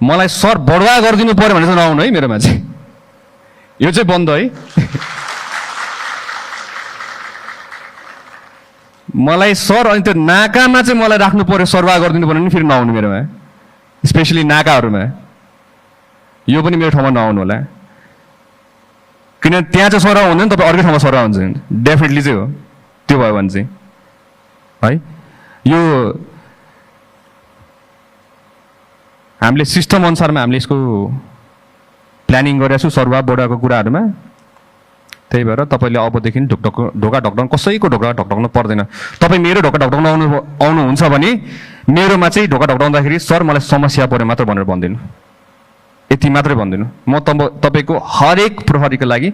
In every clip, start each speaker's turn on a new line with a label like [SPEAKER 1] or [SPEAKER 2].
[SPEAKER 1] मलाई सर बढुवा गरिदिनु पर्यो भने चाहिँ नआउनु है मेरोमा चाहिँ, यो चाहिँ बन्द है। मलाई सर अनि त्यो नाकामा चाहिँ मलाई राख्नु पर्यो, सरवाह गरिदिनु पर्यो भने फेरि नआउनु मेरोमा, स्पेसली नाकाहरूमा। यो पनि मेरो ठाउँमा नआउनु होला, किनभने त्यहाँ चाहिँ सरवाह हुँदैन, तपाईँ अर्कै ठाउँमा सरवाह हुन्छ डेफिनेटली चाहिँ हो। त्यो भयो भने चाहिँ है यो हामीले सिस्टम अनुसारमा हामीले यसको प्लानिङ गरेका छौँ सरवाह बढाएको कुराहरूमा। त्यही भएर तपाईँले अबदेखि ढोका ढकढक्न कसैको ढोका ढकढक्नु पर्दैन। तपाईँ मेरो ढोका ढकढक्न आउनुहुन्छ भने मेरोमा चाहिँ ढोका ढकढक्दाखेरि सर मलाई समस्या पऱ्यो मात्र भनेर भन्दिनँ, यति मात्रै भन्दिनँ। म तपाईँको हरेक प्रहरीको लागि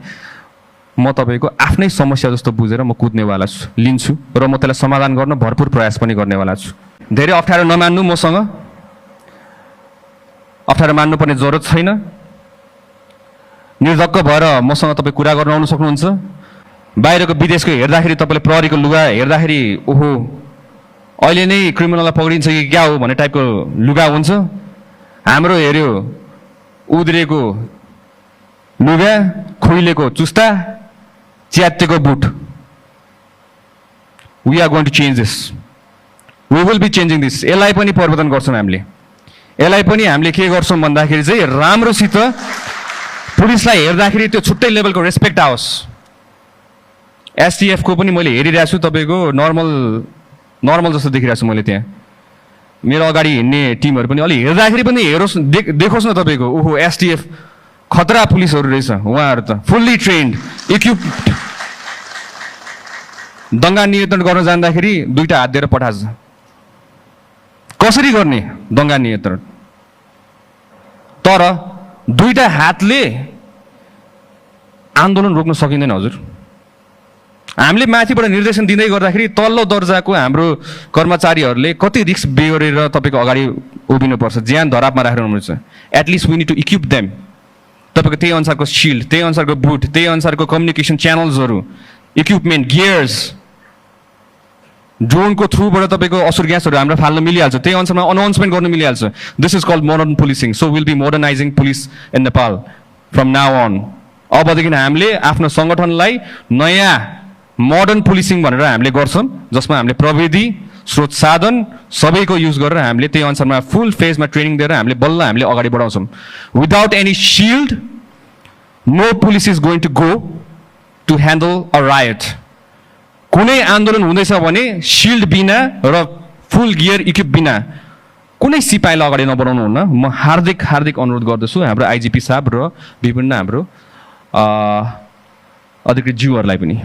[SPEAKER 1] म तपाईँको आफ्नै समस्या जस्तो बुझेर म कुद्नेवाला छु, लिन्छु र म त्यसलाई समाधान गर्न भरपुर प्रयास पनि गर्नेवाला छु। धेरै अप्ठ्यारो नमान्नु, मसँग अप्ठ्यारो मान्नुपर्ने जरुरत छैन। निर्धक्क भएर मसँग तपाईँ कुरा गर्न आउनु सक्नुहुन्छ। बाहिरको विदेशको हेर्दाखेरि तपाईँले प्रहरीको लुगा हेर्दाखेरि ओहो अहिले नै क्रिमिनललाई पक्रिन्छ कि क्या हो भन्ने टाइपको लुगा हुन्छ। हाम्रो हेऱ्यो उद्रेको लुगा, खुइलेको चुस्ता, च्यातेको बुट। We are going to change this, we will be changing this. यसलाई पनि परिवर्तन गर्छौँ हामीले। यसलाई पनि हामीले के गर्छौँ भन्दाखेरि चाहिँ राम्रोसित पुलिसलाई हेर्दाखेरि त्यो छुट्टै लेभलको रेस्पेक्ट आओस्। एसटिएफको पनि मैले हेरिरहेको छु, तपाईँको नर्मल जस्तो देखिरहेको छु मैले। त्यहाँ मेरो अगाडि हिँड्ने टिमहरू पनि अलि हेर्दाखेरि पनि हेरोस्, देखोस् न तपाईँको ओहो एसटिएफ खतरा पुलिसहरू रहेछ। उहाँहरू त फुल्ली ट्रेन्ड, इक्विप्ड। दङ्गा नियन्त्रण गर्न जाँदाखेरि दुईटा हात दिएर पठान्छ। कसरी गर्ने दङ्गा नियन्त्रण? तर दुईटा हातले आन्दोलन रोक्न सकिँदैन हजुर। हामीले माथिबाट निर्देशन दिँदै गर्दाखेरि तल्लो दर्जाको हाम्रो कर्मचारीहरूले कति रिस्क बेहोरेर तपाईँको अगाडि उभिनुपर्छ, ज्यान धरापमा राखेर हुनुहुन्छ। At least we need to equip them. तपाईँको त्यही अनुसारको सिल्ड, त्यही अनुसारको बुट, त्यही अनुसारको कम्युनिकेसन च्यानल्सहरू, इक्विपमेन्ट, गियर्स, ड्रोनको थ्रुबाट तपाईँको असुर ग्यासहरू हाम्रो फाल्न मिलिहाल्छ। त्यही अनुसारमा अनाउन्समेन्ट गर्न मिलिहाल्छ। This is called modern policing. So will be modernising police in Nepal from now on. अबदेखि हामीले आफ्नो सङ्गठनलाई नयाँ मोडर्न पुलिसिङ भनेर हामीले गर्छौँ, जसमा हामीले प्रविधि, स्रोत साधन सबैको युज गरेर हामीले त्यही अनुसारमा फुल फेजमा ट्रेनिङ दिएर हामीले बल्ल हामीले अगाडि बढाउँछौँ। Without any shield no police is going to go to handle a riot. कुनै आन्दोलन हुँदैछ भने सिल्ड बिना र फुल गियर इक्विप बिना कुनै सिपाहीलाई अगाडि नबढाउनु हुन्न। म हार्दिक अनुरोध गर्दछु हाम्रो आइजिपी साहब र विभिन्न हाम्रो अधिकृत ज्यूहरूलाई पनि।